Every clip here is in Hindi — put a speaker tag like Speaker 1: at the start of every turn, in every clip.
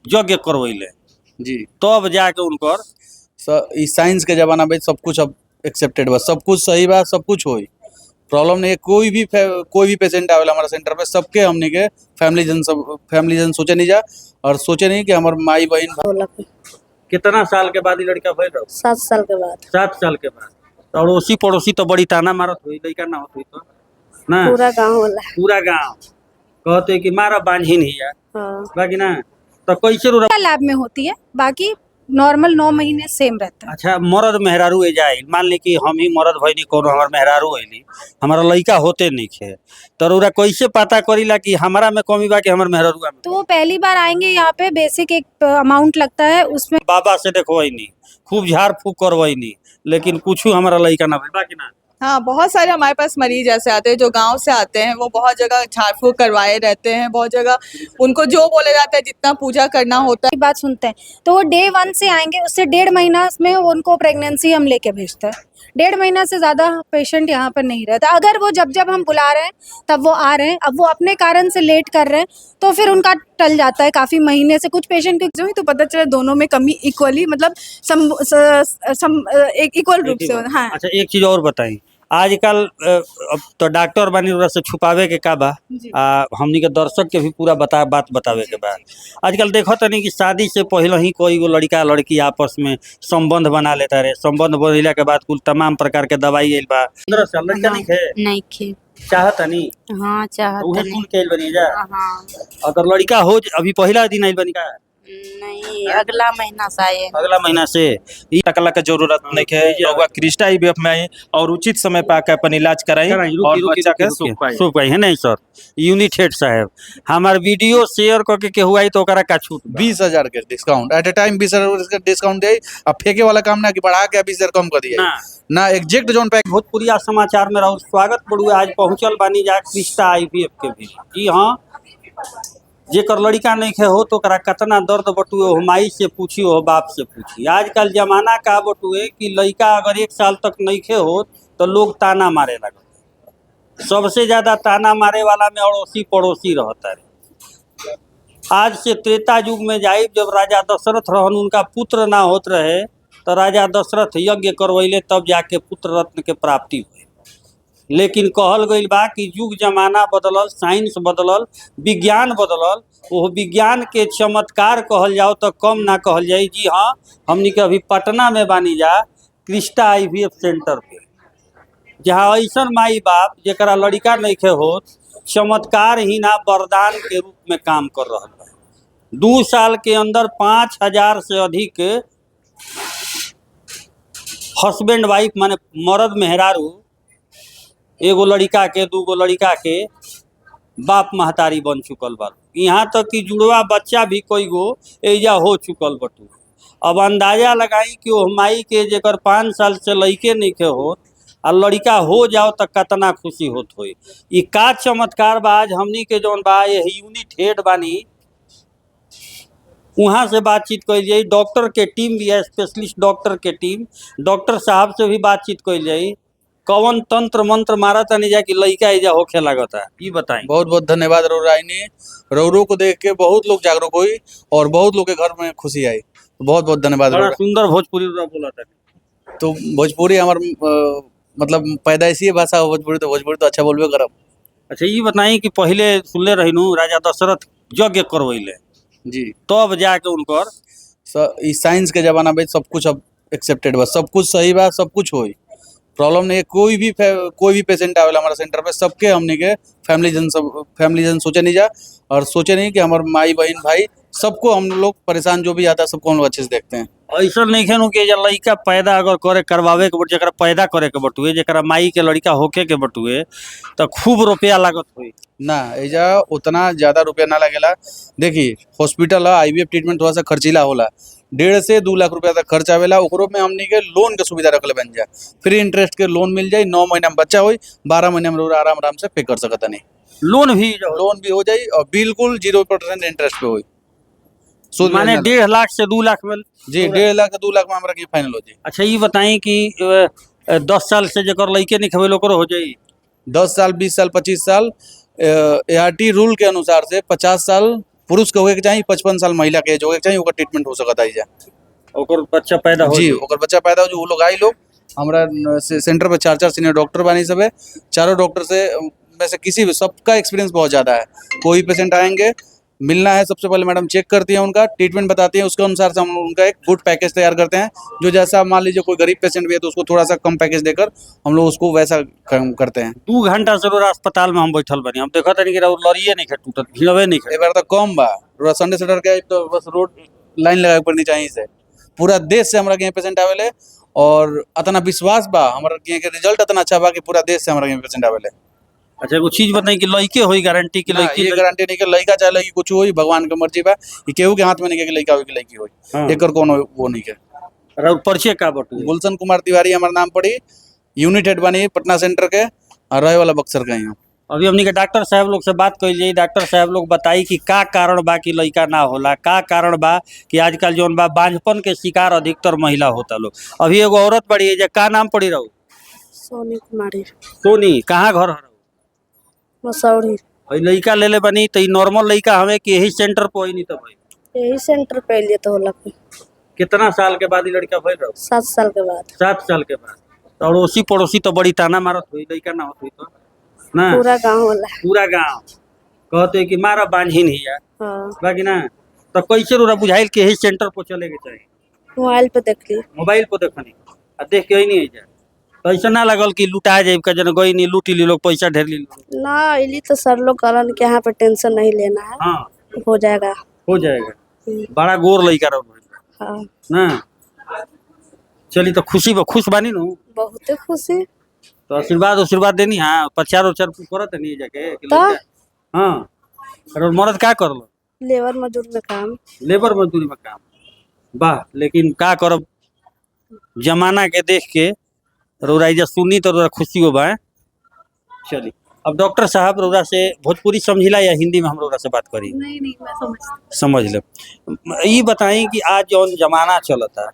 Speaker 1: यज्ञ करवैले
Speaker 2: जी।
Speaker 1: तब जाके उनकर
Speaker 2: इस साइंस के जमाना में सब कुछ अब एक्सेप्टेड बा, सब कुछ सही बा, सब कुछ होई, प्रॉब्लम नहीं है। कोई भी पेशेंट आवेला हमारा सेंटर पे, सबके हमने के फैमिली जन सोचे नहीं जा, और सोचे नहीं कि हमार माई बहन।
Speaker 1: कितना साल के बाद लड़का भइल रहो?
Speaker 3: 7 साल के बाद
Speaker 1: 7 साल के बाद। तो अड़ोसी पड़ोसी तो बड़ी ताना मारत हुई, लड़का ना होत हुई तो ना
Speaker 3: पूरा गांव होला।
Speaker 1: पूरा गांव कहते कि मारा बांझिन ही है
Speaker 3: हाँ।
Speaker 1: बाकी ना। तो कैसे
Speaker 4: लैब में होती है, बाकी नॉर्मल 9 महीने सेम रहता है।
Speaker 1: अच्छा मर्द मेहरारू ए जाए, मान ली कि हम ही मर्द भइनी, कोनो हमार मेहरारू अइली, हमारा लड़का होते नहीं खे, तो रउरा कैसे पता करीला कि हमारा में कमी बा कि हमार मेहरारू में?
Speaker 4: तो वो पहली बार आएंगे यहाँ पे, बेसिक एक अमाउंट लगता है उसमें।
Speaker 1: बाबा से देखवैनी, खूब झाड़ फूक करवैनी, लेकिन कुछ हमारा लड़का ना भइल बाकी ना।
Speaker 5: हाँ, बहुत सारे हमारे पास मरीज ऐसे आते हैं जो गांव से आते हैं, वो बहुत जगह झाड़ फूक करवाए रहते हैं, बहुत जगह उनको जो बोला जाता है जितना पूजा करना होता है।
Speaker 4: बात सुनते हैं तो वो डे 1 से आएंगे, उससे 1.5 महीना में उनको प्रेगनेंसी हम लेके भेजते हैं। 1.5 महीना से ज़्यादा पेशेंट यहाँ पर नहीं रहता। अगर वो जब हम बुला रहे हैं तब वो आ रहे हैं, अब वो अपने कारण से लेट कर रहे हैं तो फिर उनका टल जाता है काफ़ी महीने से। कुछ पेशेंट
Speaker 5: जो ही तो पता चला दोनों में कमी इक्वली, मतलब एक इक्वल रूप से। हाँ।
Speaker 1: अच्छा एक चीज और बताई, आजकल अब तो डॉक्टर बानी ओकरा से छुपावे के का बा, हमनी के दर्शक के भी पूरा बात बतावे के बा। आजकल देखो तनी कि शादी से पहले ही कोई गो लड़का लड़की आपस में संबंध बना लेता रहे, संबंध बनैला के बाद कुल तमाम प्रकार के दवाई आइल बा। 15 साल लड़का नहीं खे,
Speaker 3: नहीं खे
Speaker 1: चाहत नहीं।
Speaker 3: हाँ चाहत
Speaker 1: उहे कुल के आइल बनी जा।
Speaker 3: हाँ
Speaker 1: अगर लड़का हो अभी पहला दिन आइल बनी का?
Speaker 3: नहीं, अगला महीना से आए।
Speaker 1: अगला महीना से
Speaker 6: ई टकला के जरूरत नहीं है, रउआ क्रिस्टा IVF में आई और उचित समय पे आके अपन इलाज कराई और बच्चा के
Speaker 1: सुख पाई है नहीं सर। यूनिट हेड साहब हमार वीडियो शेयर करके के हुआ तो ओकरा का छूट
Speaker 2: 20,000 के डिस्काउंट एट ए टाइम, 20,000 का डिस्काउंट दे। अब फेंके वाला काम ना कि बढ़ा के 20,000 कम कर दिया ना, एग्जैक्ट जोन पे।
Speaker 1: भोजपुरिया समाचार में रहू स्वागत बड़ुआ। आज पहुंचल बानी जा क्रिस्टा IVF के भी। जी हाँ, जेकर लड़का नहीं खे हो तो ओकरा कितना दर्द बटुए हो माई से पूछी हो बाप से पूछी। आजकल जमाना का बटुए कि लड़का अगर 1 साल तक नहीं खे हो तो लोग ताना मारे लगे। सबसे ज्यादा ताना मारे वाला में अड़ोसी पड़ोसी रहता है। आज से त्रेता युग में जाए जब राजा दशरथ रहन, उनका पुत्र ना होत रहे तो राजा दशरथ यज्ञ करवैले तब जाके पुत्र रत्न के प्राप्ति हुई। लेकिन कहल गई बा कि युग जमाना बदलल, साइंस बदलल, विज्ञान बदलल, वो विज्ञान के चमत्कार कहल जाओ तो कम ना कहल जाए। जी हाँ, हमनी के अभी पटना में बानी जा क्रिस्टा IVF सेंटर पे, जहाँ ऐसा माई बाप जरा लड़का नहीं खे हो चमत्कार ही ना वरदान के रूप में काम कर रहा है। 2 साल के अंदर 5,000 से अधिक हस्बैंड वाइफ माने मर्द मेहरारू, एगो लड़का के 2 गो लड़का के बाप महतारी बन चुकल बा। यहाँ तक कि जुड़वा बच्चा भी कोई गो एजा हो चुकल बटू। अब अंदाजा लगाई कि वो माई के जेकर 5 साल से लड़के नहीं के हो और लड़का हो जाओ तो कितना खुशी होत होई। ई का चमत्कार बा। आज हमनी के जौन बा ये यूनिट हेड बानी, वहाँ से बातचीत कल जाई। डॉक्टर के टीम भी है, स्पेशलिस्ट डॉक्टर के टीम, डॉक्टर साहब से भी बातचीत कल जाई। कौन तंत्र मंत्र मारा था नहीं जा कि लड़का एजा होखे लगता है, ये बताएं।
Speaker 2: बहुत बहुत धन्यवाद रौराइनी। रौरो को देख के बहुत लोग जागरूक हुई और बहुत लोग के घर में खुशी आई। बहुत बहुत धन्यवाद।
Speaker 1: बड़ा सुंदर भोजपुरी बोला था।
Speaker 2: तो भोजपुरी हमार मतलब पैदाइशी भाषा हो भोजपुरी, तो भोजपुरी तो अच्छा बोलबे करब।
Speaker 1: अच्छा ये बताई कि पहले सुनले रही राजा दशरथ यज्ञ करवैले
Speaker 2: जी,
Speaker 1: तब जाके उनकर
Speaker 2: इस साइंस के जमाना में सब कुछ अब एक्सेप्टेड बा, सब कुछ सही बा, सब कुछ होई, प्रॉब्लम नहीं है। कोई भी पेशेंट आवेला हमारा सेंटर पे, सबके हमने के फैमिली जन सोचे नहीं जा, और सोचे नहीं कि हमारे माई बहन भाई सबको हम लोग परेशान जो भी आता है सबको हम लोग अच्छे से देखते हैं।
Speaker 1: ऐसा नहीं खेनू कि लड़का पैदा अगर करवावे के जरा पैदा करे के बटुए, जरा माई के लड़का होके के बटुए तो खूब रुपया लागत हुई
Speaker 2: ना। एजा उतना ज्यादा रुपया ना लगेला। देखिए हॉस्पिटल है, IVF ट्रीटमेंट थोड़ा सा खर्चीला होला, 1.5 से 2 लाख रुपया तक खर्च आवेला। ओकरो में हमनी के लोन के सुविधा रखले बन जाए, फ्री इंटरेस्ट के लोन मिल जाए। 9 महीना में बच्चा होई, 12 महीने में आराम से पे कर सकता नहीं।
Speaker 1: लोन भी
Speaker 2: हो जाए और बिल्कुल 0% इंटरेस्ट पे होई।
Speaker 1: माने 1.5 लाख से 2 लाख में। जी,
Speaker 2: 1.5 लाख से 2 लाख में हमरा की फाइनल हो जाए।
Speaker 1: अच्छा ये बताई कि 10 साल से जकर लड़के नहीं खबे ओकरो हो जाई।
Speaker 2: 10 साल, 20 साल, 25 साल ART रूल के अनुसार से 50 साल पुरुष के होके के चाहिए 55 साल, महिला के जो होके के चाहिए ओकर ट्रीटमेंट हो सकता है।
Speaker 1: ओकर बच्चा पैदा हो
Speaker 2: जी
Speaker 1: जाए।
Speaker 2: ओकर बच्चा पैदा हो जो वो लोग आई लोग हमारा सेंटर पे 4 सीनियर डॉक्टर बनी सब है। चारों डॉक्टर से में से किसी भी सबका एक्सपीरियंस बहुत ज़्यादा है। कोई पेशेंट आएंगे, मिलना है, सबसे पहले मैडम चेक करती है, उनका ट्रीटमेंट बताती है, उसके अनुसार से हम उनका एक गुड पैकेज तैयार करते हैं। जो जैसा मान लीजिए कोई गरीब पेशेंट भी है तो उसको थोड़ा सा कम पैकेज देकर हम लोग उसको वैसा करते हैं।
Speaker 1: 2 घंटा से रोज अस्पताल में हम बैठल बनी, हम देखा तनी कि लड़िए नहीं टूटत, भीड़वे नहीं
Speaker 2: एक बार तो कम बा थोड़ा संडे सैटरडे के तो बस रोड लाइन लगा के पड़नी चाहिए से पूरा देश से हमारा के पेशेंट आवेले और अतना विश्वास बा हमारा के रिजल्ट अतना अच्छा बा कि पूरा देश से हमारा के पेशेंट आवेले।
Speaker 1: अच्छा एगो चीज बताई कि लड़के होई गारंटी की लड़की
Speaker 2: ये गारंटी नहीं कि लड़का चाहे लड़की कुछ होई, भगवान के मर्जी बा। ये केहू के हाथ में नहीं के लड़का होई कि लड़की होई,
Speaker 1: हाँ।
Speaker 2: एकर कोनो वो नहीं के।
Speaker 1: और परिचय का बटू
Speaker 2: गुलशन कुमार तिवारी हमारा नाम पड़ी, यूनिट हेड बनी पटना सेंटर के और रहे वाला बक्सर का ही हूँ।
Speaker 1: अभी हमनी के डॉक्टर साहब लोग से बात कर जाई, डॉक्टर साहब लोग बताई कि का कारण बा कि लड़का ना होला, का कारण बा कि आजकल जौन बा बांझपन के शिकार अधिकतर महिला होता लोग। अभी एगो औरत पड़ी है, का नाम पड़ी रहू?
Speaker 3: सोनी कुमारी
Speaker 1: सोनी, कहाँ घर है?
Speaker 3: मसौरी।
Speaker 1: लड़का ले ले बनी तो नॉर्मल लड़का हमें कि यही सेंटर पर ही नहीं तो भाई
Speaker 3: यही सेंटर पे लिए तो होला
Speaker 1: कितना साल के बाद ही लड़का भइल रहो?
Speaker 3: 7 साल के बाद।
Speaker 1: 7 साल के बाद। तो अड़ोसी पड़ोसी तो बड़ी ताना मारत हुई, लड़का ना होत हुई तो ना
Speaker 3: पूरा गांव होला।
Speaker 1: पूरा गांव कहते कि मारा बांझिन ही है
Speaker 3: हाँ
Speaker 1: बाकी ना। तो कैसे रोरा बुझाइल के यही सेंटर पर चले के चाहिए?
Speaker 3: मोबाइल पे देख ली।
Speaker 1: मोबाइल पर देखनी आ देख के ही नहीं जाए तो ऐसा ना लगल कि लुटा जाए का जन गई नहीं लूटी ली लोग पैसा ढेर ली लोग।
Speaker 3: ना इली तो सर लोग कहलन कि यहाँ पे टेंशन नहीं लेना है,
Speaker 1: हाँ
Speaker 3: हो जाएगा।
Speaker 1: हो जाएगा। बड़ा गोर लड़का रहो
Speaker 3: हाँ
Speaker 1: ना। चली तो खुशी खुश बानी नु
Speaker 3: बहुत खुशी।
Speaker 1: तो आशीर्वाद देनी। हाँ प्रचार उचार करत नहीं जाके कि
Speaker 3: तो?
Speaker 1: लड़का- हाँ और मर्द का करलो?
Speaker 3: लेबर मजदूर में काम।
Speaker 1: लेबर मजदूरी में काम। वाह, लेकिन का करब जमाना के देख के रोराइजा सुनी तो रोरा खुशी हो बा। चली अब डॉक्टर साहब रोरा से भोजपुरी समझिला या हिंदी में हम रोरा से बात करी?
Speaker 4: नहीं मैं
Speaker 1: समझ ले। ये बताई कि आज जौन जमाना चलता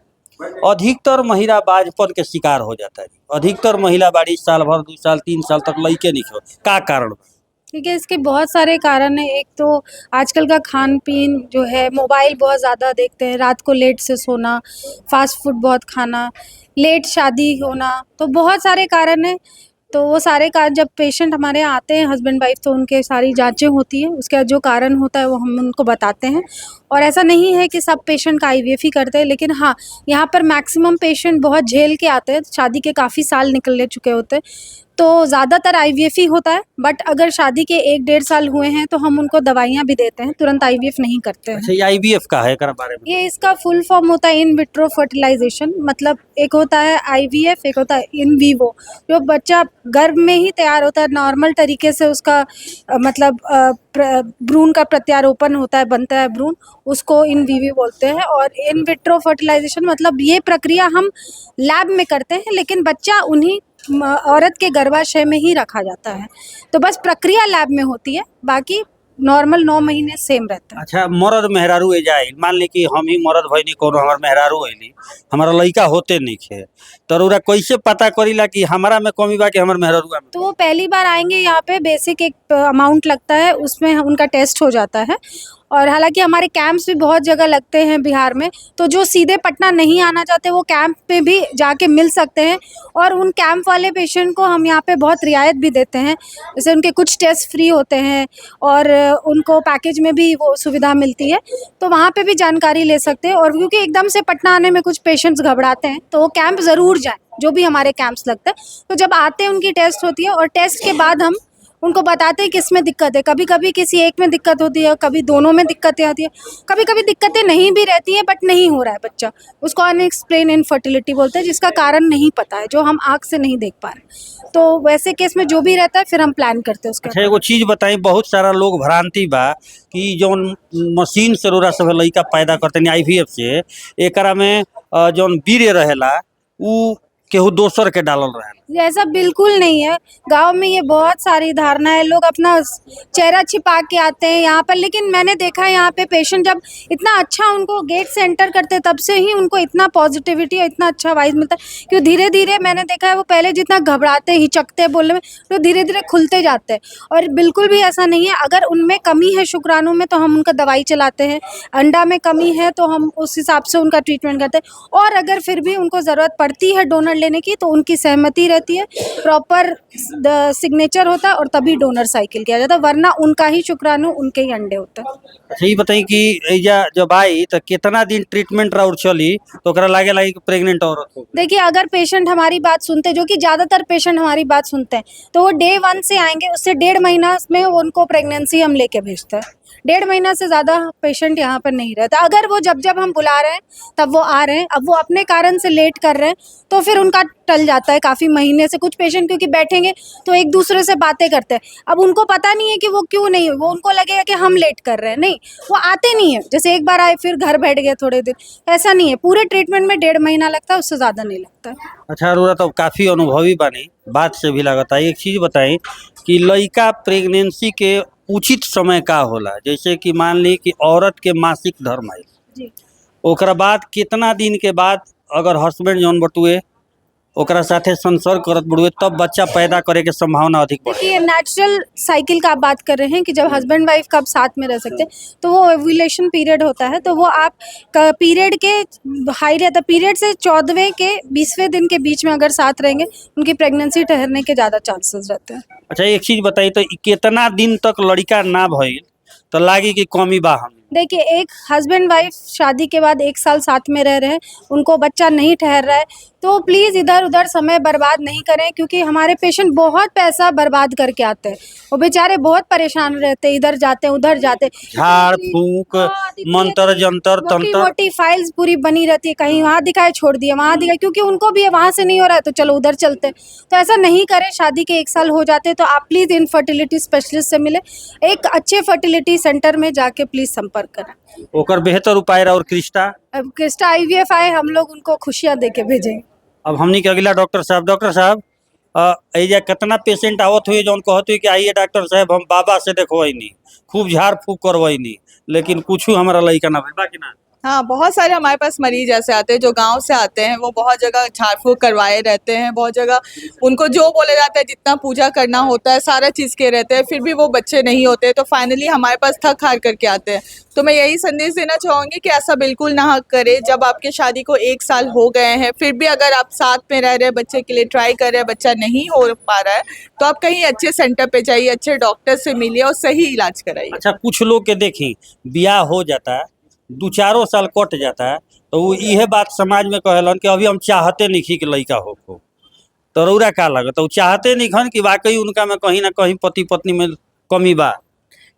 Speaker 1: अधिकतर महिला बाजपन के शिकार हो जाता है। अधिकतर महिला बाड़ी साल भर 2 साल 3 साल तक लड़के नहीं हो, का कारण?
Speaker 4: ठीक है, इसके बहुत सारे कारण हैं। एक तो आजकल का खान पीन जो है, मोबाइल बहुत ज़्यादा देखते हैं, रात को लेट से सोना, फास्ट फूड बहुत खाना, लेट शादी होना, तो बहुत सारे कारण हैं। तो वो सारे कारण जब पेशेंट हमारे यहाँ आते हैं हस्बैंड वाइफ तो उनके सारी जांचें होती हैं, उसका जो कारण होता है वो हम उनको बताते हैं। और ऐसा नहीं है कि सब पेशेंट का आईवीएफ ही करते हैं, लेकिन हाँ यहाँ पर मैक्सिमम पेशेंट बहुत झेल के आते हैं, शादी के काफ़ी साल निकलने चुके होते हैं, तो ज़्यादातर आईवीएफ ही होता है। बट अगर शादी के 1-1.5 साल हुए हैं तो हम उनको दवाइयाँ भी देते हैं, तुरंत आईवीएफ नहीं करते हैं।
Speaker 1: अच्छा ये आईवीएफ का है एकरा बारे में?
Speaker 4: ये इसका फुल फॉर्म होता है इन विट्रो फर्टिलाइजेशन। मतलब एक होता है आईवीएफ, एक होता है इन वीवो। जो बच्चा गर्भ में ही तैयार होता है नॉर्मल तरीके से, उसका मतलब भ्रूण का प्रत्यारोपण होता है, बनता है भ्रूण, उसको इन वीवो बोलते हैं। और इन विट्रो फर्टिलाइजेशन मतलब ये प्रक्रिया हम लैब में करते हैं, लेकिन बच्चा उन्हीं औरत के गर्भाशय में ही रखा जाता है। तो बस प्रक्रिया लैब में होती है, बाकी नॉर्मल 9 महीने सेम रहता है।
Speaker 1: अच्छा मर्द मेहरारू ए जाए, मान ली कि हम ही मर्द भइनी कोनो हमार मेहरारू अइली, हमारा लड़का होते नहीं खे, तो रउरा कैसे पता करीला कि हमारा में कमी बा कि हमार मेहरारूआ में?
Speaker 4: तो वो पहली बार आएंगे यहाँ पे, बेसिक एक अमाउंट लगता है, उसमें उनका टेस्ट हो जाता है। और हालांकि हमारे कैंप्स भी बहुत जगह लगते हैं बिहार में, तो जो सीधे पटना नहीं आना चाहते वो कैंप पे भी जाके मिल सकते हैं। और उन कैंप वाले पेशेंट को हम यहाँ पे बहुत रियायत भी देते हैं, जैसे उनके कुछ टेस्ट फ्री होते हैं और उनको पैकेज में भी वो सुविधा मिलती है, तो वहाँ पे भी जानकारी ले सकते हैं। और क्योंकि एकदम से पटना आने में कुछ पेशेंट्स घबराते हैं, तो वो कैंप ज़रूर जाएँ, जो भी हमारे कैंप्स लगते हैं। तो जब आते हैं उनकी टेस्ट होती है और टेस्ट के बाद हम उनको बताते हैं किस में दिक्कत है। कभी कभी किसी एक में दिक्कत होती है, कभी दोनों में दिक्कतें आती है, कभी कभी दिक्कतें नहीं भी रहती हैं बट नहीं हो रहा है बच्चा, उसको अनएक्सप्लेन इनफर्टिलिटी बोलते हैं, जिसका कारण नहीं पता है, जो हम आँख से नहीं देख पा रहे। तो वैसे केस में जो भी रहता है फिर हम प्लान करते हैं उसका।
Speaker 1: अच्छा एगो चीज बताई, बहुत सारा लोग भ्रांति बा कि जौन मशीन से रोरा सब लड़का पैदा करते आईवीएफ से, एकरा में जौन वीर्य रहेला उ केहू दोसर के डालल रहेला,
Speaker 4: ऐसा बिल्कुल नहीं है। गांव में ये बहुत सारी धारणा है, लोग अपना चेहरा छिपा के आते हैं यहाँ पर, लेकिन मैंने देखा है यहाँ पे पेशेंट जब इतना अच्छा उनको गेट से एंटर करते हैं तब से ही उनको इतना पॉजिटिविटी और इतना अच्छा वाइब मिलता है कि धीरे धीरे मैंने देखा है वो पहले जितना घबराते हिचकते बोलने में तो धीरे धीरे खुलते जाते हैं। और बिल्कुल भी ऐसा नहीं है, अगर उनमें कमी है शुक्राणु में तो हम उनका दवाई चलाते हैं, अंडा में कमी है तो हम उस हिसाब से उनका ट्रीटमेंट करते हैं, और अगर फिर भी उनको ज़रूरत पड़ती है डोनर लेने की तो उनकी सहमति रहती है, प्रॉपर सिग्नेचर होता है और तभी डोनर साइकिल किया जाता है, वरना उनका ही शुक्राणु उनके ही अंडे होते हैं।
Speaker 1: अच्छा ये बताई कि एजा जब आई तो कितना दिन ट्रीटमेंट और चली तो ओकरा लागे लगी कि प्रेग्नेंट औरत हो?
Speaker 4: देखिए, अगर पेशेंट हमारी बात सुनते, जो कि ज़्यादातर पेशेंट हमारी बात सुनते हैं, तो वो डे 1 से आएंगे, उससे 1.5 महीना में उनको प्रेगनेंसी हम लेके भेजते हैं। 1.5 महीना से ज़्यादा पेशेंट यहाँ पर नहीं रहता। अगर वो जब जब हम बुला रहे हैं तब वो आ रहे हैं, अब वो अपने कारण से लेट कर रहे हैं तो फिर उनका टल जाता है काफ़ी महीने से। कुछ पेशेंट क्योंकि बैठेंगे तो एक दूसरे से बातें करते हैं, अब उनको पता नहीं है कि वो क्यों नहीं, वो उनको लगेगा कि हम लेट कर रहे हैं, नहीं, वो आते नहीं है। जैसे एक बार आए फिर घर बैठ गए थोड़े दिन, ऐसा नहीं है। पूरे ट्रीटमेंट में 1.5 महीना लगता है, उससे ज़्यादा नहीं लगता है।
Speaker 1: अच्छा अरोरा तो काफ़ी अनुभवी बानी, बात से भी लगता है। एक चीज़ बताई कि लड़का प्रेगनेंसी के उचित समय का होला, जैसे कि मान ली कि औरत के मासिक धर्म आई,
Speaker 4: जी,
Speaker 1: ओकरा बाद कितना दिन के बाद अगर हस्बैंड जौन बटुए ओकरा साथे संसर्ग करत बड़ुए तब बच्चा पैदा करे के संभावना अधिक बढ़े?
Speaker 4: देखिए, नेचुरल साइकिल का आप बात कर रहे हैं कि जब हस्बैंड वाइफ कब साथ में रह सकते हैं, तो वो ओव्यूलेशन पीरियड होता है, तो वो आप पीरियड के हाई रहता है, पीरियड से 14वें के 20वें दिन के बीच में अगर साथ रहेंगे उनकी प्रेगनेंसी ठहरने के ज़्यादा चांसेस रहते हैं।
Speaker 1: अच्छा एक चीज़ बताई तो कितना दिन तक लड़का ना भइल तो लागी कि कमी बा हम?
Speaker 4: देखिए, एक हस्बैंड वाइफ शादी के बाद 1 साल साथ में रह रहे हैं, उनको बच्चा नहीं ठहर रहा है, तो प्लीज़ इधर उधर समय बर्बाद नहीं करें, क्योंकि हमारे पेशेंट बहुत पैसा बर्बाद करके आते हैं। वो बेचारे बहुत परेशान रहते हैं, इधर जाते हैं उधर जाते हैं।
Speaker 1: झाड़ फूक मंत्र जंतर
Speaker 4: मोटी
Speaker 1: तंत्र
Speaker 4: मोटी फाइल्स पूरी बनी रहती है, कहीं वहाँ दिखाए छोड़ दिया वहाँ दिखाए, क्योंकि उनको भी वहाँ से नहीं हो रहा है तो चलो उधर चलते हैं। तो ऐसा नहीं करें। शादी के 1 साल हो जाते तो आप प्लीज़ इनफर्टिलिटी स्पेशलिस्ट से मिले, एक अच्छे फर्टिलिटी सेंटर में जाके प्लीज़ संपर्क करें।
Speaker 1: ओकर बेहतर उपाय और क्रिस्टा।
Speaker 4: अब क्रिस्टा IVF आए, हम लोग उनको खुशियाँ दे के भेजेंगे।
Speaker 1: अब हमनी के अगला डॉक्टर साहब एजा कितना पेशेंट आवत हुई जौन कहत हुई कि आइए डॉक्टर साहब हम बाबा से देखवैनी, खूब झाड़ फूक करवैनी, लेकिन कुछ हमारा लड़का ना भइल, बाकी ना?
Speaker 5: हाँ, बहुत सारे हमारे पास मरीज ऐसे आते हैं जो गांव से आते हैं, वो बहुत जगह झाड़ फूक करवाए रहते हैं, बहुत जगह उनको जो बोला जाता है जितना पूजा करना होता है सारा चीज़ के रहते हैं, फिर भी वो बच्चे नहीं होते, तो फाइनली हमारे पास थक हार करके आते हैं। तो मैं यही संदेश देना चाहूँगी कि ऐसा बिल्कुल ना करें। जब आपके शादी को 1 साल हो गए हैं फिर भी अगर आप साथ में रह रहे हैं, बच्चे के लिए ट्राई कर रहे हैं, बच्चा नहीं हो पा रहा है, तो आप कहीं अच्छे सेंटर पे जाइए, अच्छे डॉक्टर से मिलिए और सही इलाज कराइए।
Speaker 1: अच्छा कुछ लोग के देखी ब्याह हो जाता है, 2-4 साल कट जाता है, तो वो इहे बात समाज में कहलन कि अभी हम चाहते नहीं कि लड़का हो। तो रौरा का लगता तो चाहते नहीं खन कि वाकई उनका में कहीं ना कहीं पति पत्नी में कमी बा?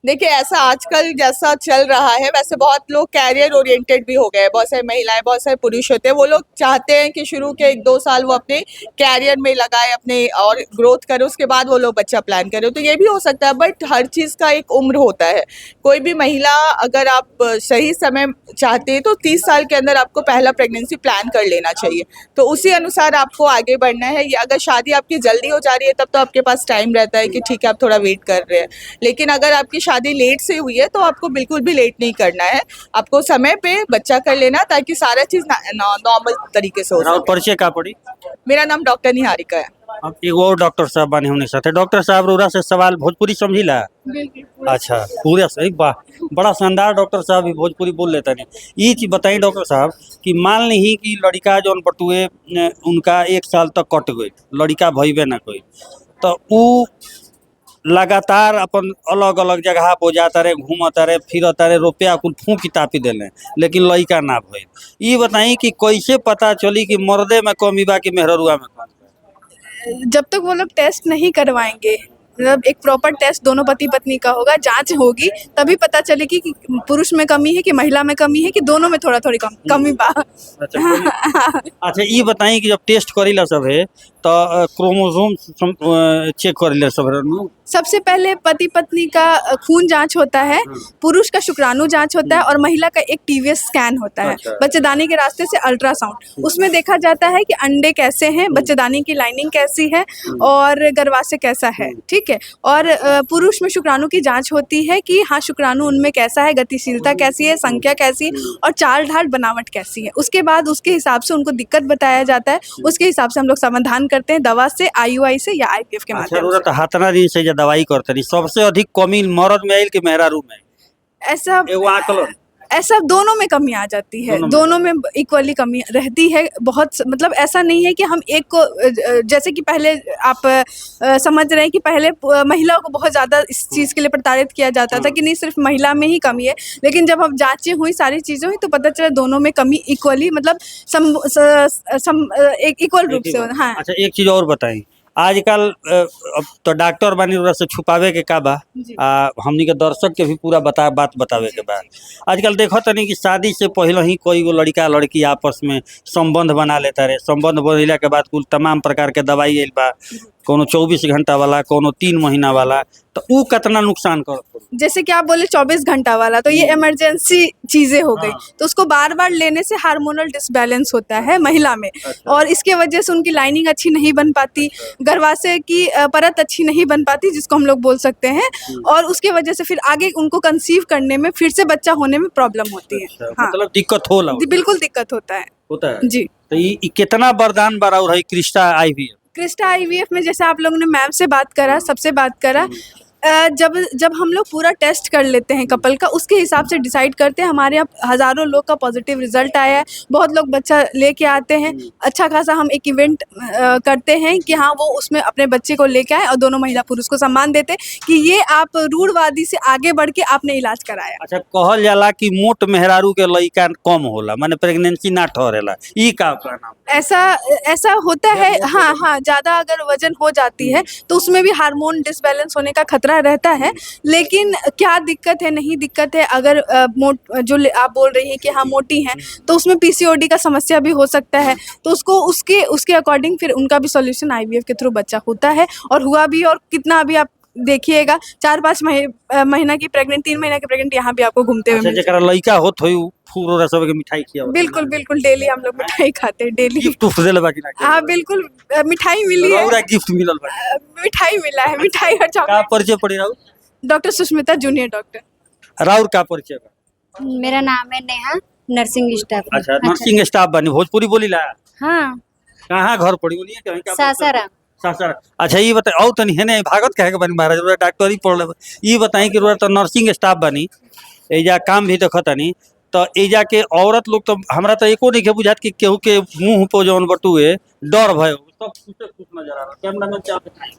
Speaker 5: देखिए, ऐसा आजकल जैसा चल रहा है वैसे बहुत लोग कैरियर ओरिएंटेड भी हो गए हैं। बहुत सारी महिलाएं, बहुत सारे पुरुष होते हैं, वो लोग चाहते हैं कि शुरू के 1-2 साल वो अपने कैरियर में लगाए, अपने और ग्रोथ करें, उसके बाद वो लोग बच्चा प्लान करें। तो ये भी हो सकता है, बट हर चीज़ का एक उम्र होता है। कोई भी महिला अगर आप सही समय चाहते हैं तो 30 साल के अंदर आपको पहला प्रेगनेंसी प्लान कर लेना चाहिए, तो उसी अनुसार आपको आगे बढ़ना है। या अगर शादी आपकी जल्दी हो जा रही है तब तो आपके पास टाइम रहता है कि ठीक है आप थोड़ा वेट कर रहे हैं, लेकिन अगर आपकी शादी लेट से हुई है तो आपको बिल्कुल भी लेट नहीं करना है, आपको समय पे बच्चा कर लेना ताकि सारा चीज नॉर्मल तरीके से हो
Speaker 1: और
Speaker 5: सके।
Speaker 1: परिचय का पड़ी?
Speaker 5: मेरा नाम डॉक्टर निहारिका है।
Speaker 1: अब एगो और डॉक्टर साहब बने होने साथे। डॉक्टर साहब रौरा से सवाल भोजपुरी समझिला? अच्छा पूरा सही, वाह बड़ा शानदार डॉक्टर साहब भी भोजपुरी बोल लेता नहीं। ये चीज बताइए डॉक्टर साहब कि मान ली कि लड़का जौन बटुए उनका 1 साल तक कट गई, लड़का भइबे ना कोई, तो उ लगातार अपन अलग अलग जगह पर जाता रहे, घूमता रहे, फिरता रहे, रुपया कुल फूक तापी देले, लेकिन लड़का ना भइल। ये बताई कि कैसे पता चली कि मर्दे में कमी बा कि मेहरुआ में कमी?
Speaker 7: जब तक वो लोग टेस्ट नहीं करवाएंगे, मतलब एक प्रॉपर टेस्ट दोनों पति पत्नी का होगा, जांच होगी, तभी पता चलेगी कि पुरुष में कमी है कि महिला में कमी है कि दोनों में थोड़ा थोड़ी कमी बा।
Speaker 1: अच्छा ये बताई कि जब टेस्ट करीला सब है तो क्रोमोसोम चेक करीला सब है नु?
Speaker 7: सबसे पहले पति पत्नी का खून जांच होता है, पुरुष का शुक्राणु जांच होता है और महिला का एक टीवीएस स्कैन होता है,
Speaker 1: अच्छा।
Speaker 7: बच्चेदानी के रास्ते से अल्ट्रासाउंड। उसमें देखा जाता है कि अंडे कैसे हैं, बच्चेदानी की लाइनिंग कैसी है और गर्भाशय कैसा है, ठीक है। और पुरुष में शुक्राणु की जांच होती है कि हाँ शुक्राणु उनमें कैसा है, गतिशीलता कैसी है, संख्या कैसी है और चाल ढाल बनावट कैसी है। उसके बाद उसके हिसाब से उनको दिक्कत बताया जाता है, उसके हिसाब से हम लोग समाधान करते हैं दवा से, IUI से या IVF के
Speaker 1: अच्छा
Speaker 7: माध्यम से।
Speaker 1: हाथना दिन से दवाई करते रही, सबसे अधिक कमी मर्द में आयल कि मेहरारू में?
Speaker 7: ऐसा
Speaker 1: एगो आकलन
Speaker 7: ऐसा दोनों में कमी आ जाती है, दोनों में इक्वली कमी रहती है। बहुत मतलब ऐसा नहीं है कि हम एक को, जैसे कि पहले आप समझ रहे हैं कि पहले महिलाओं को बहुत ज़्यादा इस चीज़ के लिए प्रताड़ित किया जाता था कि नहीं सिर्फ महिला में ही कमी है, लेकिन जब हम जांचें हुई सारी चीज़ें हुई तो पता चला दोनों में कमी इक्वली मतलब एक इक्वल रूप से। हाँ
Speaker 1: अच्छा एक चीज और बताई, आजकल अब तो डॉक्टर बानी ओकरा से छुपावे के का बा, हमनी के दर्शक के भी पूरा बात बतावे के बा। आजकल देखो तनी कि शादी से पहले ही कोई गो लड़का लड़की आपस में संबंध बना लेता रहे, संबंध बनला के बाद कुल तमाम प्रकार के दवाई आइल बा, कोनो 24 घंटा वाला, कोनो 3 महीना वाला, तो ऊ कितना नुकसान करत?
Speaker 7: जैसे कि आप बोले 24 घंटा वाला, तो ये इमरजेंसी चीजें हो गई, तो उसको बार बार लेने से हार्मोनल डिसबैलेंस होता है महिला में, और इसके वजह से उनकी लाइनिंग अच्छी नहीं बन पाती, गर्भाशय की परत अच्छी नहीं बन पाती जिसको हम लोग बोल सकते हैं, और उसके वजह से फिर आगे उनको कंसीव करने में, फिर से बच्चा होने में प्रॉब्लम होती है। हाँ
Speaker 1: मतलब दिक्कत होला?
Speaker 7: बिल्कुल दिक्कत होता है जी।
Speaker 1: तो ये कितना वरदान बा और है क्रिस्टा IVF?
Speaker 7: क्रिस्टा IVF में जैसे आप लोगों ने मैम से बात करा, सबसे बात करा, जब हम लोग पूरा टेस्ट कर लेते हैं कपल का, उसके हिसाब से डिसाइड करते हैं। हमारे यहाँ हज़ारों लोग का पॉजिटिव रिजल्ट आया है, बहुत लोग बच्चा लेके आते हैं। अच्छा खासा हम एक इवेंट करते हैं कि हाँ वो उसमें अपने बच्चे को लेके आए और दोनों महिला पुरुष को सम्मान देते हैं कि ये आप रूढ़वादी से आगे बढ़ के आपने इलाज कराया।
Speaker 1: अच्छा कहल जाला कि मोट मेहरारू के लइका कम होला, माने प्रेगनेंसी ना ठहरेला, ई का नाम?
Speaker 7: ऐसा होता है, हाँ ज़्यादा अगर वजन हो जाती है तो उसमें भी हार्मोन डिसबैलेंस होने का खतरा रहता है। लेकिन क्या दिक्कत है, नहीं दिक्कत है, अगर आप बोल रही हैं कि हाँ मोटी हैं, तो उसमें PCOD का समस्या भी हो सकता है, तो उसके अकॉर्डिंग फिर उनका भी सॉल्यूशन IVF के थ्रू बच्चा होता है और हुआ भी। और कितना अभी आप देखिएगा 4-5 महीना की प्रेग्नेंट, 3 महीना की प्रेग्नेंट यहाँ भी आपको घूमते हुए
Speaker 1: अच्छा जेकरा लइका होत होई फूल सब के मिठाई खियावत?
Speaker 7: बिल्कुल डेली हम लोग मिठाई खाते हैं, डेली।
Speaker 1: गिफ्ट उफ देले बाकी ना?
Speaker 7: हाँ बिल्कुल, मिठाई मिली है,
Speaker 1: पूरा गिफ्ट मिलल बा,
Speaker 7: मिठाई मिला है, मिठाई और
Speaker 1: का
Speaker 7: चॉकलेट।
Speaker 1: परिचय पड़ी राउ?
Speaker 7: Doctor Sushmita, junior doctor.
Speaker 1: राउर का परिचय बा?
Speaker 8: मेरा नाम है नेहा, नर्सिंग स्टाफ।
Speaker 1: अच्छा नर्सिंग स्टाफ बनी, भोजपुरी बोलीला?
Speaker 8: हाँ।
Speaker 1: कहाँ घर पड़ी बोलिए? कहीं का?
Speaker 8: सासाराम।
Speaker 1: सासाराम। अच्छा ये बताए और तनी है नहीं भागत कहे के बनी महाराज, डॉक्टर ही पढ़ ले। ये बताई कि तो नर्सिंग स्टाफ बनी, एजा काम भी देखत तनी, तो एजा के औरत लोग तो हमरा तो एको नहीं के बुझात कि केहू के मुंह पर जौन बटुए डर भयो, सब खुश नजर आ रहा। कैमरा में क्या बताई?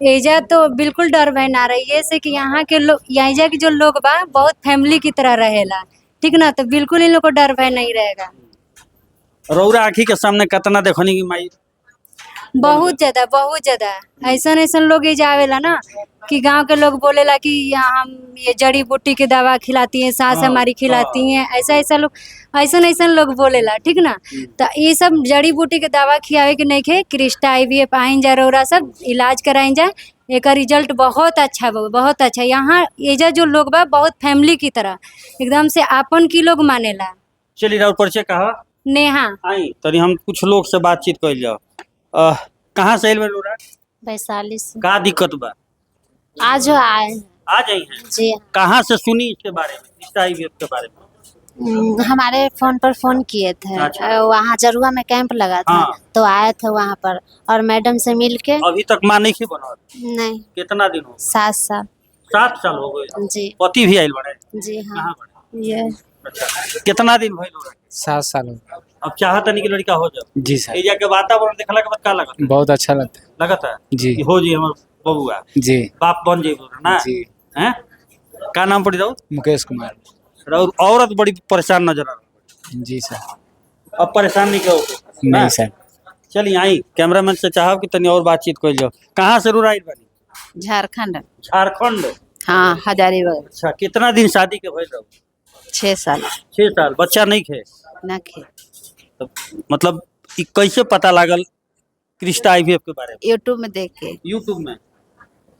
Speaker 8: एजा तो बिल्कुल डर भय ना रही है, से कि यहाँ के लोग, एजा के जो लोग बा बहुत फैमिली की तरह रहेला, ठीक ना, तो बिल्कुल इन लोग को डर भय नहीं रहेगा।
Speaker 1: रौरा आँखी के सामने कितना देखनी की माई?
Speaker 8: बहुत ज्यादा ऐसा लोग एजा आवेला ना कि गांव के लोग बोलेला कि यहाँ हम ये जड़ी बूटी की दवा खिलाती हैं, सास हमारी खिलाती हैं, ऐसा लोग बोलेला, ठीक ना। तो ये सब जड़ी बूटी के दवा खियावे के नहीं खे, क्रिस्टा IVF आइन जा, रौरा सब इलाज कराइन जा, एक रिजल्ट बहुत अच्छा बा, बहुत अच्छा। यहाँ एजा जो लोग बा बहुत फैमिली की तरह एकदम से आपन की लोग मानेला।
Speaker 1: चलिए राउर परिचय कहा?
Speaker 8: नेहा।
Speaker 1: आई तनी हम कुछ लोग से बातचीत कर जाओ। कहाँ से आइल बा लोरा?
Speaker 8: वैशाली से।
Speaker 1: का दिक्कत बा?
Speaker 8: आज आए
Speaker 1: आ जाई हैं
Speaker 8: जी।
Speaker 1: कहाँ से सुनी इसके बारे में, क्रिस्टा IVF के बारे में?
Speaker 8: हमारे फोन पर फोन किए थे।
Speaker 1: अच्छा।
Speaker 8: वहाँ जरुआ में कैंप लगा था।
Speaker 1: हाँ।
Speaker 8: तो आए थे वहाँ पर और मैडम से मिल के।
Speaker 1: अभी तक माँ नहीं बना?
Speaker 8: नहीं।
Speaker 1: कितना दिन हो?
Speaker 8: 7 साल।
Speaker 1: 7 साल हो गए?
Speaker 8: जी।
Speaker 1: पति भी आइल बड़े?
Speaker 8: जी हाँ।
Speaker 1: कहाँ बड़े?
Speaker 8: ये
Speaker 1: अच्छा कितना दिन भइल हो?
Speaker 9: 7 साल हो।
Speaker 1: अब चाहत नहीं कि लड़का हो जाओ?
Speaker 9: जी सर।
Speaker 1: एजा के वातावरण देखला के बाद का लगता?
Speaker 9: बहुत अच्छा लगता है।
Speaker 1: लगता है
Speaker 9: जी।
Speaker 1: कि हो जी हमर बबुआ
Speaker 9: जी।
Speaker 1: बाप बन जेबो ना?
Speaker 9: जी।
Speaker 1: हैं? का नाम पड़ी रहो?
Speaker 9: मुकेश कुमार।
Speaker 1: और औरत बड़ी परेशान नजर आ रही।
Speaker 9: जी सर।
Speaker 1: अब परेशान नहीं कहो?
Speaker 9: नहीं सर।
Speaker 1: चलिए आई कैमरामैन से चाहब कि तनी और बातचीत कर जाओ। कहाँ से रूराइल बनी?
Speaker 10: झारखंड।
Speaker 1: झारखंड।
Speaker 10: हाँ, हजारीबाग।
Speaker 1: अच्छा, कितना दिन शादी के भइल रहो?
Speaker 10: 6 साल।
Speaker 1: 6 साल। बच्चा नहीं खे?
Speaker 10: ना खे।
Speaker 1: तो मतलब ई कैसे पता लागल क्रिस्टा आईवीएफ के बारे में?
Speaker 10: यूट्यूब में देख के।
Speaker 1: यूट्यूब में।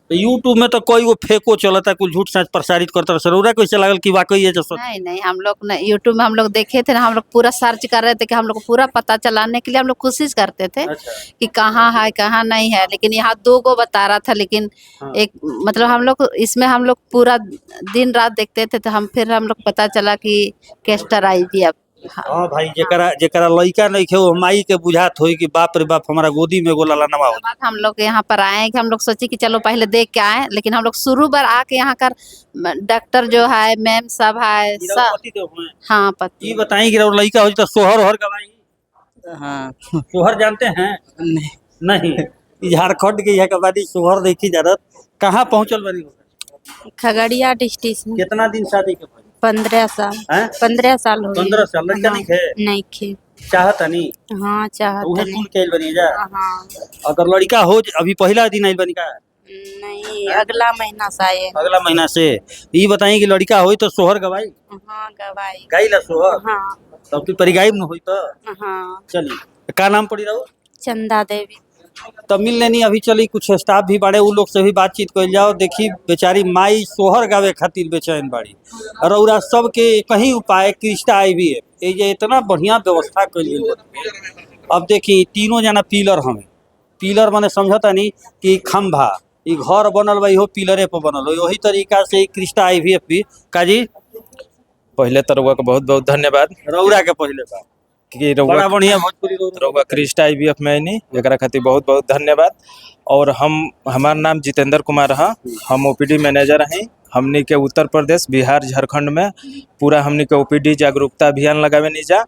Speaker 1: तो यूट्यूब में तो कोई वो फेको चलता, कुछ झूठ सच प्रसारित करता, सरोरा कैसे लागल कि वाकई है जो
Speaker 10: नहीं, हम लोग ना यूट्यूब में हम लोग देखे थे ना, हम लोग पूरा सर्च कर रहे थे कि हम लोग को पूरा पता चलाने के लिए हम लोग कोशिश करते थे।
Speaker 1: अच्छा।
Speaker 10: कि कहाँ है कहाँ नहीं है, लेकिन यहाँ 2 को बता रहा था, लेकिन
Speaker 1: हाँ।
Speaker 10: एक मतलब हम लोग इसमें हम लोग पूरा दिन रात देखते थे, तो हम लोग पता चला कि कैस्टर आईवीएफ।
Speaker 1: हाँ भाई, जेकरा लड़का नहीं खे वो माई के बुझात होई कि बाप रे बाप हमारा गोदी में एगो ललनवा हो।
Speaker 10: बात हम लोग यहाँ पर आए कि हम लोग सोचे कि चलो पहले देख के आए, लेकिन हम लोग शुरू बार आके यहाँ का डॉक्टर जो है, मैम सब है सब। हाँ पति।
Speaker 1: ये बताई कि लड़का हो तो सोहर गवाई।
Speaker 9: हाँ
Speaker 1: सोहर जानते हैं? नहीं। झारखंड के यहाँ कबाड़ी सोहर देखी जारत। कहाँ पहुँचल बनी?
Speaker 10: खगड़िया डिस्ट्रिक्ट में।
Speaker 1: कितना दिन शादी के?
Speaker 10: 15 साल।
Speaker 1: हैं?
Speaker 10: 15 साल हो गए।
Speaker 1: 15 साल। लड़का नहीं खे?
Speaker 10: नहीं खे।
Speaker 1: चाहता नहीं?
Speaker 10: हाँ चाहता
Speaker 1: उहे
Speaker 10: नहीं।
Speaker 1: सुन के आइल बनी जा।
Speaker 10: हाँ।
Speaker 1: अगर लड़का हो अभी पहला दिन आइल बनी का?
Speaker 10: नहीं, अगला महीना से आए।
Speaker 1: अगला महीना से। ये बताई कि लड़का होई तो सोहर गवाई?
Speaker 10: हाँ गवाई।
Speaker 1: गाई ला सोहर?
Speaker 10: हाँ।
Speaker 1: तब की परिगाई में होई तो?
Speaker 10: हाँ।
Speaker 1: चलिए, का नाम पड़ी रहो?
Speaker 10: चंदा देवी।
Speaker 1: तब मिल लेनी अभी चली, कुछ स्टाफ भी बाड़े, उन लोग से भी बातचीत कर जाओ। देखी बेचारी माई सोहर गावे खातिर बेचैन बाड़ी, और सबके कहीं उपाय क्रिस्टा आईवीएफ ये इतना बढ़िया व्यवस्था कर। अब देखी तीनों जना पिलर हमें, पिलर माने समझता नहीं कि खंभा ई घर बनल बा, इहो पिलरे पर बनल हो। वही तरीका से क्रिस्टा आईवीएफ भी काजी।
Speaker 6: पहले तो रउआ का बहुत बहुत धन्यवाद
Speaker 1: रउरा के पहले बा
Speaker 6: कि
Speaker 1: बड़ा बढ़िया भोजपुरी
Speaker 6: रउआ क्रिस्टा आईवीएफ में आईनी, एकरा खातिर बहुत बहुत धन्यवाद। और हमार नाम जितेंद्र कुमार है, हम ओपीडी मैनेजर हैं। हमनी के उत्तर प्रदेश, बिहार, झारखंड में पूरा हमनी के ओपीडी जागरूकता अभियान लगावे नहीं जा।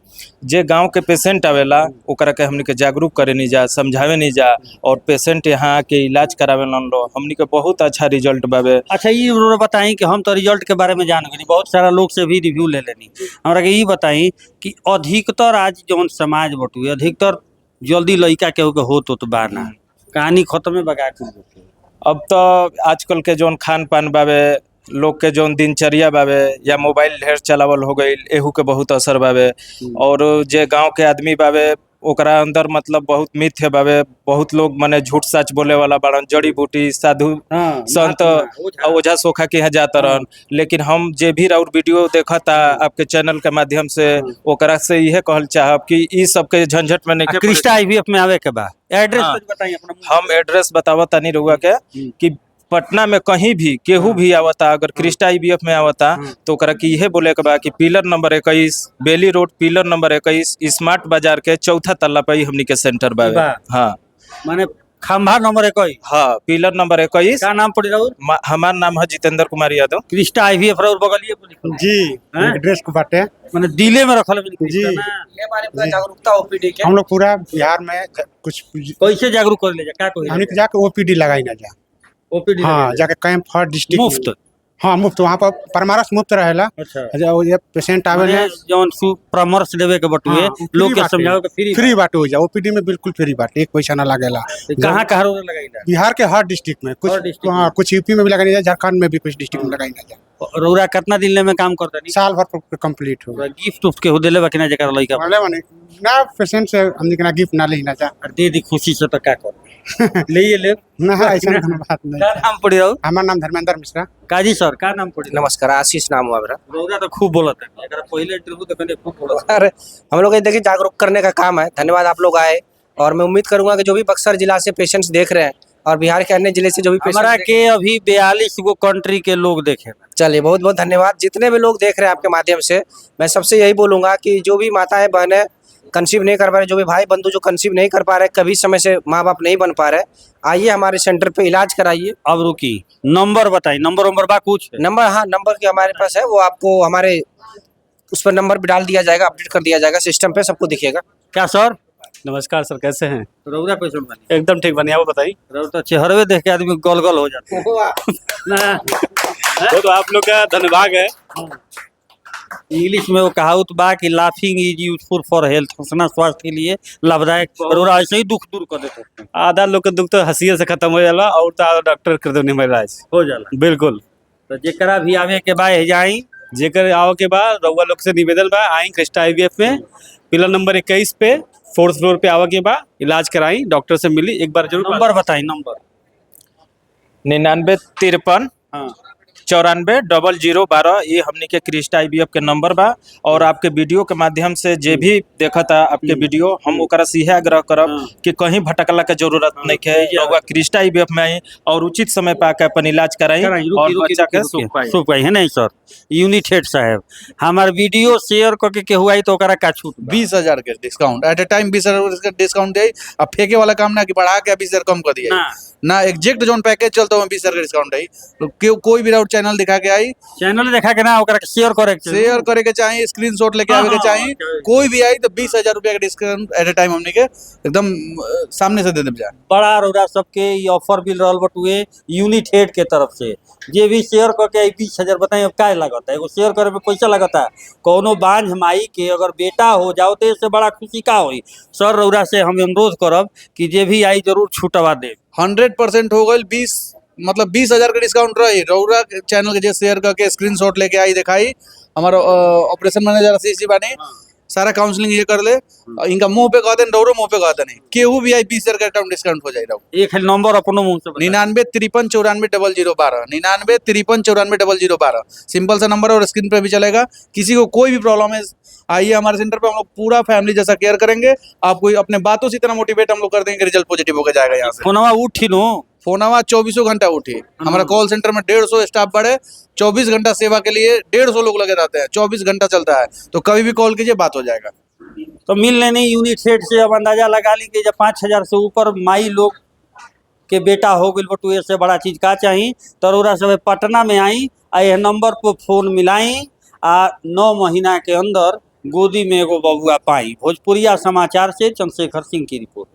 Speaker 6: जे गांव के पेशेंट आवेला ओकरा के हमनी के जागरूक करे नहीं जा, समझावे नहीं जा, और पेशेंट यहाँ के इलाज करावे लो। हमनी के बहुत अच्छा रिजल्ट बावे।
Speaker 1: अच्छा, ये बताई कि हम तो रिजल्ट के बारे में जान गए, बहुत सारा लोग से भी रिव्यू ले लेनी। हमरा के ये बताई कि अधिकतर आज जौन समाज बटुए अधिकतर जल्दी लड़का के हो तो बाना कहानी खत्म बगा के।
Speaker 6: अब तो आजकल के जौन खान पान बावे, लोग के जौन दिनचर्या बावे, या मोबाइल ढेर चलावल हो गई, एहू के बहुत असर बावे। और जे गांव के आदमी बावे ओकरा अंदर मतलब बहुत मिथ्य बावे। बहुत लोग माने झूठ सच बोले वाला बाड़न, जड़ी बूटी साधु संत ओझा सोखा के यहाँ जाता रहन। लेकिन हम जे भी और वीडियो देखा था आपके चैनल के माध्यम से, ओकरा से यह कहल चाहब कि ई सब के झंझट में नहीं।
Speaker 1: क्रिस्टा आईवीएफ में आवे के बा एड्रेस बताइए अपना।
Speaker 6: हम एड्रेस बतावा तनी रहुआ के कि पटना में कहीं भी केहू भी आवता, अगर क्रिस्टा आईवीएफ में आवता तो ओकरा की यह बोले के बा कि पिलर नंबर 21 बेली रोड, पिलर नंबर 21 स्मार्ट बाजार के 4था तल्ला पे हमनी के सेंटर बावे। हाँ
Speaker 1: माने खंभा नंबर 21।
Speaker 6: हाँ, पिलर नंबर 21।
Speaker 1: का नाम पड़ी रहो?
Speaker 6: हमार नाम है जितेंद्र कुमार यादव।
Speaker 1: क्रिस्टा आईवीएफ रहो बगलिए
Speaker 11: जी। एड्रेस को बाटे
Speaker 1: माने दिले में रखल
Speaker 11: जी।
Speaker 1: ये बारे में जागरूकता ओपीडी के
Speaker 11: हम लोग पूरा बिहार में कुछ
Speaker 1: कैसे जागरूक कर ले जा, क्या कोई
Speaker 11: हमने जाके ओपीडी लगाई ना जा।
Speaker 1: ओपीडी
Speaker 11: हाँ, जाके कैंप हर डिस्ट्रिक्ट
Speaker 1: मुफ्त।
Speaker 11: हाँ मुफ्त, वहाँ पर परामर्श मुफ्त रहेला।
Speaker 1: अच्छा,
Speaker 11: ये पेशेंट आवे
Speaker 1: जौन परामर्श देवे के बटुए लोग के समझावे के
Speaker 11: फ्री बाटे हो जा। ओपीडी में बिल्कुल फ्री बाटे, एक पैसा ना लागेला।
Speaker 1: कहाँ कहाँ लगाई?
Speaker 11: बिहार के हर डिस्ट्रिक्ट में, कुछ यूपी में भी लगाई जा, झारखंड में भी कुछ डिस्ट्रिक्ट में लगाई जा।
Speaker 1: रउरा कितना दिन में काम करता?
Speaker 11: साल भर कंप्लीट हो।
Speaker 1: गिफ्ट उफ्ट के हो देले बाकी ना जकर लइका
Speaker 11: वाले ना पेशेंट से हमनी के ना गिफ्ट ना ले ना जा।
Speaker 1: दे दी खुशी से तो का कर ले
Speaker 11: ना ऐसा बात नहीं।
Speaker 1: का नाम पड़ी रहो?
Speaker 11: हमारा नाम धर्मेंद्र मिश्रा।
Speaker 1: काजी सर का नाम पड़ी?
Speaker 12: नमस्कार, आशीष नाम हुआ मेरा।
Speaker 1: रउरा तो खूब बोलत है, एकरा पहले इंटरव्यू तो मैंने खूब बोलत।
Speaker 12: अरे हम लोग देखिए जागरूक करने का काम है। धन्यवाद आप लोग आए, और मैं उम्मीद करूंगा कि जो भी बक्सर जिला से पेशेंट्स देख रहे हैं और बिहार के अन्य जिले से जो भी
Speaker 1: हमारा के अभी 42 गो कंट्री के लोग देखे।
Speaker 12: चलिए बहुत बहुत धन्यवाद। जितने भी लोग देख रहे हैं आपके माध्यम से, मैं सबसे यही बोलूंगा कि जो भी माताएं बहनें कंसीव नहीं कर पा रहे, जो भी भाई बंधु जो कंसीव नहीं कर पा रहे, कभी समय से माँ बाप नहीं बन पा रहे, आइए हमारे सेंटर पे इलाज कराइए।
Speaker 1: अब रुकी, नंबर बताइए। नंबर बा कुछ
Speaker 12: नंबर? हाँ, नंबर की हमारे पास है, वो आपको हमारे उस पर नंबर भी डाल दिया जाएगा, अपडेट कर दिया जाएगा सिस्टम पे, सबको दिखेगा।
Speaker 1: क्या सर?
Speaker 9: नमस्कार सर, कैसे हैं?
Speaker 1: रउरा कैसे बनी?
Speaker 9: एकदम ठीक बनिया, वो बताइए।
Speaker 1: रउरा तो चेहरे देख के आदमी गोल गोल हो जाते हैं।
Speaker 9: वो तो आप लोग का धन्यवाद है।
Speaker 1: इंग्लिश में वो कहावत बा कि laughing is useful for health, हंसना स्वास्थ्य के लिए लाभदायक, और ऐसे ही दुख दूर कर देते हैं।
Speaker 9: आधा लोग के दुख तो हंसिए से खत्म हो जाला और तो आधा डॉक्टर के नहीं मिल रहा है।
Speaker 1: हो जाला।
Speaker 9: बिल्कुल।
Speaker 1: तो जेकरा भी आवे के बा जाई,
Speaker 9: जेकर आओ के बाद रउआ लोग से निवेदन बा, आई क्रिस्टा IVF में पिलर नंबर 21 पे 4th फ्लोर पे आवा के बा, इलाज कराई, डॉक्टर से मिली, एक बार जरूर
Speaker 1: नंबर बताई। नंबर
Speaker 6: 9953
Speaker 1: हाँ
Speaker 6: 94 0012, ये हमनी के क्रिस्टा IVF के नंबर बा। और आपके वीडियो के माध्यम से जे भी देखा था आपके वीडियो, हम ओकरा से यह आग्रह करब कि कहीं भटकला के जरूरत नहीं है, रउआ क्रिस्टा IVF में आई और उचित समय पे आके अपन इलाज कराई और बच्चा के सुख पाई।
Speaker 1: सुख पाई है नहीं सर। यूनिट हेड साहब, हमार वीडियो शेयर करके के हुआ तो ओकरा का छूट
Speaker 2: 20,000 के डिस्काउंट एट ए टाइम 20,000 का डिस्काउंट दे। अब फेंके वाला काम ना कि बढ़ा के 20,000 कम कर दिया ना, एग्जैक्ट जोन पैकेज चलता है 20,000 का डिस्काउंट है। तो कोई भी राउट चैनल दिखा के आई,
Speaker 1: चैनल देखा के ना ओकरा शेयर करे
Speaker 2: के चाहिए, स्क्रीनशॉट लेके आवे के चाहिए, कोई भी आई तो 20,000 रुपया का डिस्काउंट एट ए टाइम हमने के एकदम सामने से दे दे जाए।
Speaker 1: बड़ा रौरा सबके ये ऑफर मिल रहा बटुए यूनिट हेड के तरफ से। जे भी शेयर करके 20,000 बताए अब क्या लगता है, एगो शेयर करे में पैसा लगता है। कोनो बांझ माई के अगर बेटा हो जाओ तो इससे बड़ा खुशी का होई। सर रौरा से हम अनुरोध करब कि जे भी आई जरूर छूटवा दे।
Speaker 2: 100% हो गई। 20,000 का डिस्काउंट रही। रउरा चैनल के जे शेयर करके स्क्रीनशॉट लेके आई दिखाई, हमारा ऑपरेशन मैनेजर आशीष जी बानी, सारा काउंसलिंग ये कर ले, इनका मुंह पे कहते रौरो मुंह पे कहते नहीं, केहू भी आई 20,000 का टर्म डिस्काउंट हो जाएगा।
Speaker 1: एक नंबर अपनो मुंह से
Speaker 2: 9953940012 9953940012 सिंपल सा नंबर और स्क्रीन पे भी चलेगा। किसी को कोई भी प्रॉब्लम है आइए हमारे सेंटर पे, हम लोग पूरा फैमिली जैसा केयर करेंगे। आपको अपने बातों से इतना मोटिवेट हम लोग कर देंगे, रिजल्ट पॉजिटिव होकर जाएगा। यहाँ से
Speaker 1: फोनवा उठी नो,
Speaker 2: फोनवा 24 घंटा उठी। हमारा कॉल सेंटर में 150 स्टाफ बढ़े, 24 घंटा सेवा के लिए 150 लोग लगे रहते हैं, 24 घंटा चलता है। तो कभी भी कॉल कीजिए, बात हो जाएगा।
Speaker 1: तो मिल लेने यूनिट हेड से अब अंदाजा लगा ली कि जब 5,000 से ऊपर माई लोग के बेटा हो गई बटुए से बड़ा चीज का चाहिए। तरोरा सब पटना में आई, यह नंबर पर फोन मिलाई आ 9 महीना के अंदर गोदी में एगो बबुआ पाई। भोजपुरिया समाचार से चंद्रशेखर सिंह की रिपोर्ट।